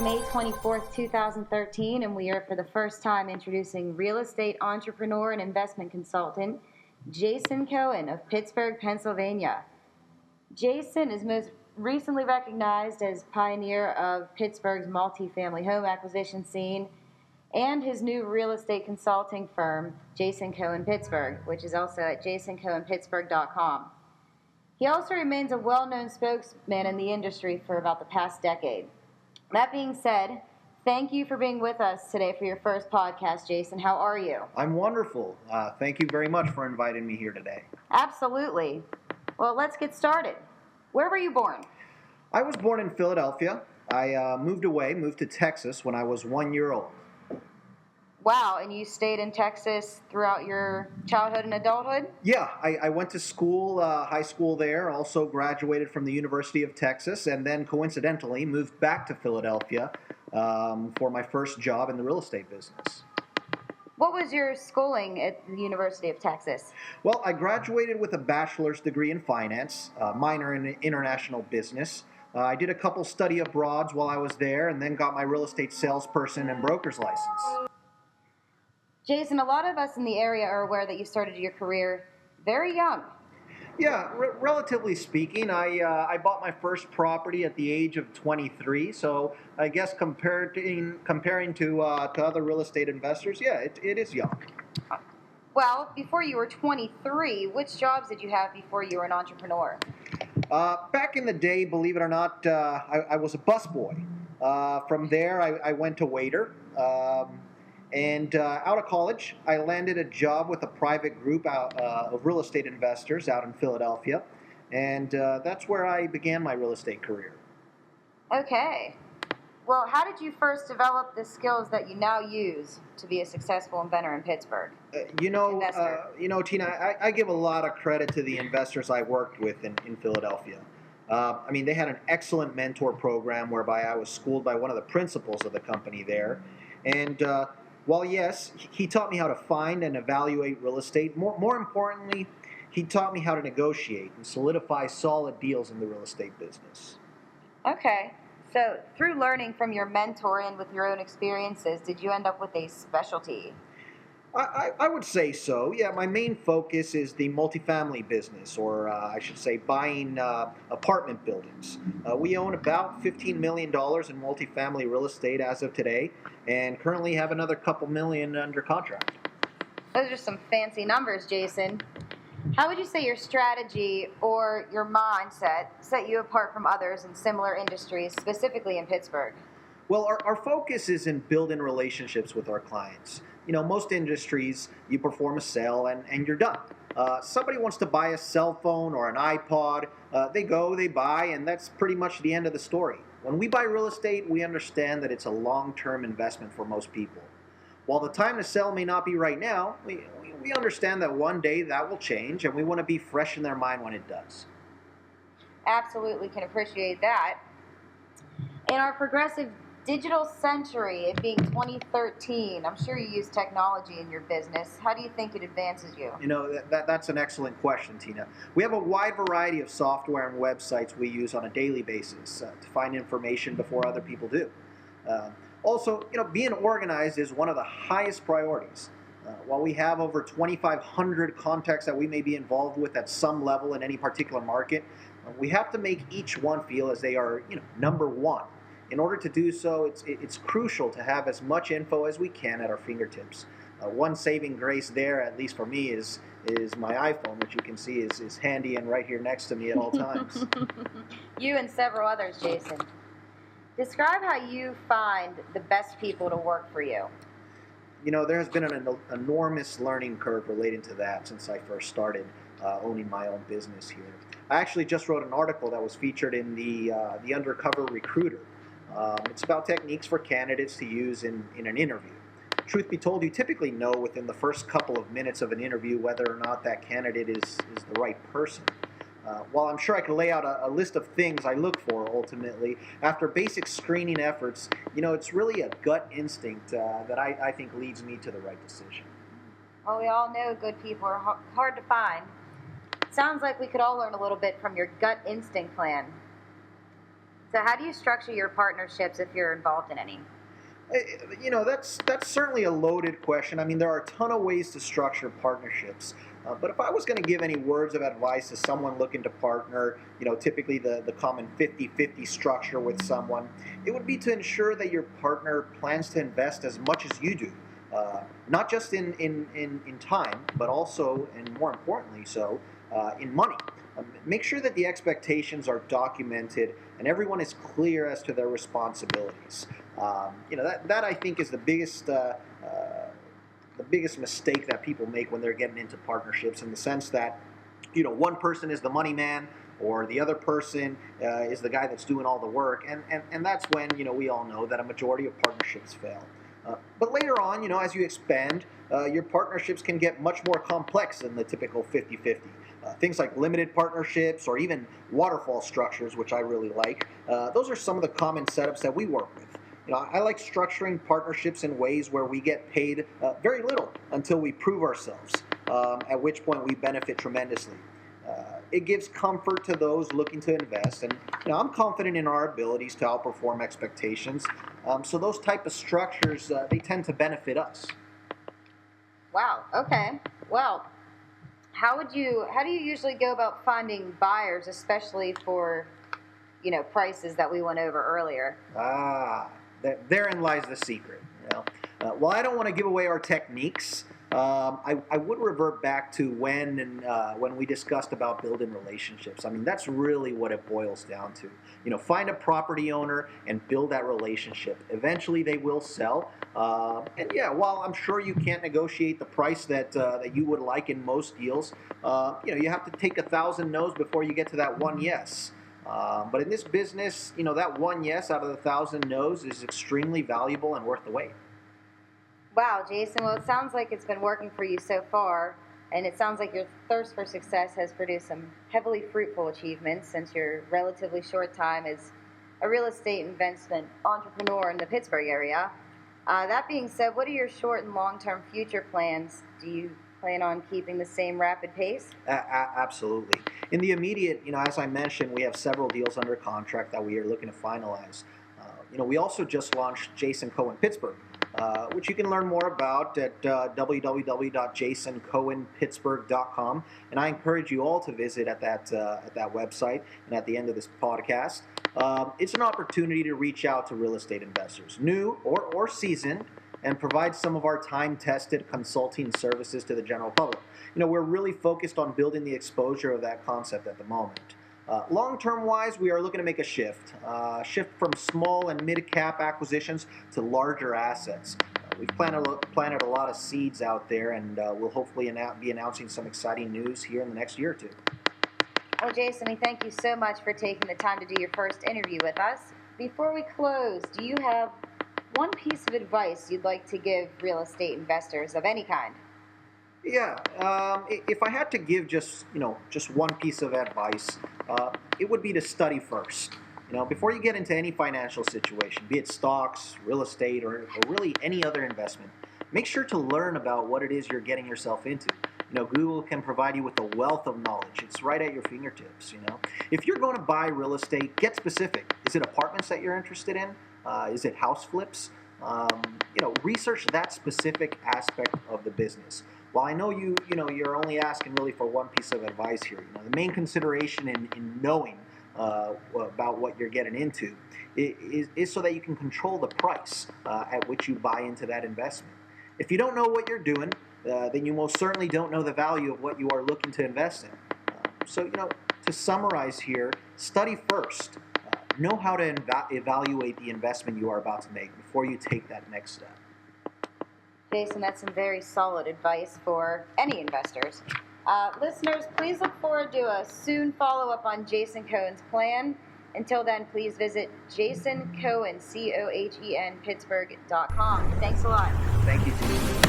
May 24th, 2013, and we are for the first time introducing real estate entrepreneur and investment consultant Jason Cohen of Pittsburgh, Pennsylvania. Jason is most recently recognized as pioneer of Pittsburgh's multifamily home acquisition scene and his new real estate consulting firm, Jason Cohen Pittsburgh, which is also at jasoncohenpittsburgh.com. He also remains a well-known spokesman in the industry for about the past decade. That being said, thank you for being with us today for your first podcast, Jason. How are you? I'm wonderful. Thank you very much for inviting me here today. Absolutely. Well, let's get started. Where were you born? I was born in Philadelphia. I moved to Texas when I was 1 year old. Wow, and you stayed in Texas throughout your childhood and adulthood? Yeah, I went to school, high school there, also graduated from the University of Texas, and then coincidentally moved back to Philadelphia for my first job in the real estate business. What was your schooling at the University of Texas? Well, I graduated with a bachelor's degree in finance, minor in international business. I did a couple study abroads while I was there, and then got my real estate salesperson and broker's license. Jason, a lot of us in the area are aware that you started your career very young. Yeah, relatively speaking, I bought my first property at the age of 23. So I guess comparing to other real estate investors, yeah, it is young. Well, before you were 23, which jobs did you have before you were an entrepreneur? Back in the day, believe it or not, I was a busboy. From there, I went to waiter. And out of college, I landed a job with a private group of real estate investors out in Philadelphia. And that's where I began my real estate career. Okay. Well, how did you first develop the skills that you now use to be a successful inventor in Pittsburgh? Tina, I give a lot of credit to the investors I worked with in Philadelphia. They had an excellent mentor program whereby I was schooled by one of the principals of the company there. And while yes, he taught me how to find and evaluate real estate, more importantly, he taught me how to negotiate and solidify solid deals in the real estate business. Okay. So through learning from your mentor and with your own experiences, did you end up with a specialty? I would say so. Yeah, my main focus is the multifamily business, or I should say buying apartment buildings. We own about $15 million in multifamily real estate as of today, and currently have another couple million under contract. Those are some fancy numbers, Jason. How would you say your strategy or your mindset set you apart from others in similar industries, specifically in Pittsburgh? Well, our focus is in building relationships with our clients. Most industries, you perform a sale and you're done. Somebody wants to buy a cell phone or an iPod, they buy, and that's pretty much the end of the story. When we buy real estate, we understand that it's a long-term investment for most people. While the time to sell may not be right now, we understand that one day that will change, and we want to be fresh in their mind when it does. Absolutely can appreciate that. In our progressive digital century, it being 2013, I'm sure you use technology in your business. How do you think it advances you? That's an excellent question, Tina. We have a wide variety of software and websites we use on a daily basis to find information before other people do. Also, being organized is one of the highest priorities. While we have over 2,500 contacts that we may be involved with at some level in any particular market, we have to make each one feel as they are, number one. In order to do so, it's crucial to have as much info as we can at our fingertips. One saving grace there, at least for me, is my iPhone, which you can see is handy and right here next to me at all times. You and several others, Jason. Describe how you find the best people to work for you. There has been an enormous learning curve relating to that since I first started owning my own business here. I actually just wrote an article that was featured in the Undercover Recruiter. It's about techniques for candidates to use in an interview. Truth be told, you typically know within the first couple of minutes of an interview whether or not that candidate is the right person. While I'm sure I could lay out a list of things I look for ultimately, after basic screening efforts, it's really a gut instinct that I think leads me to the right decision. Well, we all know good people are hard to find. Sounds like we could all learn a little bit from your gut instinct plan. So how do you structure your partnerships if you're involved in any? That's certainly a loaded question. I mean, there are a ton of ways to structure partnerships. But if I was going to give any words of advice to someone looking to partner, typically the common 50-50 structure with someone, it would be to ensure that your partner plans to invest as much as you do. Not just in time, but also, and more importantly so, in money. Make sure that the expectations are documented and everyone is clear as to their responsibilities. That I think is the biggest mistake that people make when they're getting into partnerships, in the sense that one person is the money man or the other person is the guy that's doing all the work, and that's when we all know that a majority of partnerships fail. But later on, as you expand, your partnerships can get much more complex than the typical 50-50. Things like limited partnerships or even waterfall structures, which I really like. Those are some of the common setups that we work with. I like structuring partnerships in ways where we get paid very little until we prove ourselves, at which point we benefit tremendously. It gives comfort to those looking to invest, and I'm confident in our abilities to outperform expectations. So those type of structures, they tend to benefit us. Wow. Okay. Well, how do you usually go about finding buyers, especially for prices that we went over earlier? Therein lies the secret. Well, I don't want to give away our techniques. I would revert back to when we discussed about building relationships. I mean, that's really what it boils down to. Find a property owner and build that relationship. Eventually, they will sell. And yeah, while I'm sure you can't negotiate the price that you would like in most deals, you have to take 1,000 no's before you get to that one yes. But in this business, that one yes out of the 1,000 no's is extremely valuable and worth the wait. Wow, Jason. Well, it sounds like it's been working for you so far, and it sounds like your thirst for success has produced some heavily fruitful achievements since your relatively short time as a real estate investment entrepreneur in the Pittsburgh area. That being said, what are your short and long-term future plans? Do you plan on keeping the same rapid pace? Absolutely. In the immediate, as I mentioned, we have several deals under contract that we are looking to finalize. We also just launched Jason Cohen Pittsburgh, which you can learn more about at www.jasoncohenpittsburgh.com. And I encourage you all to visit at that website and at the end of this podcast. It's an opportunity to reach out to real estate investors, new or seasoned, and provide some of our time-tested consulting services to the general public. We're really focused on building the exposure of that concept at the moment. Long-term wise, we are looking to make a shift from small and mid-cap acquisitions to larger assets. We've planted a lot of seeds out there, and we'll hopefully be announcing some exciting news here in the next year or two. Well, Jason, we thank you so much for taking the time to do your first interview with us. Before we close, do you have one piece of advice you'd like to give real estate investors of any kind? Yeah, if I had to give just one piece of advice, it would be to study first. Before you get into any financial situation, be it stocks, real estate, or really any other investment, make sure to learn about what it is you're getting yourself into. Google can provide you with a wealth of knowledge. It's right at your fingertips. If you're going to buy real estate, get specific. Is it apartments that you're interested in? Is it house flips? Research that specific aspect of the business. While I know you're only asking really for one piece of advice here, the main consideration in knowing about what you're getting into is so that you can control the price at which you buy into that investment. If you don't know what you're doing, then you most certainly don't know the value of what you are looking to invest in. So, to summarize here, study first. Know how to evaluate the investment you are about to make before you take that next step. Jason, that's some very solid advice for any investors. Listeners, please look forward to a soon follow-up on Jason Cohen's plan. Until then, please visit Jason Cohen, Cohen, Pittsburgh.com. Thanks a lot. Thank you, Jason.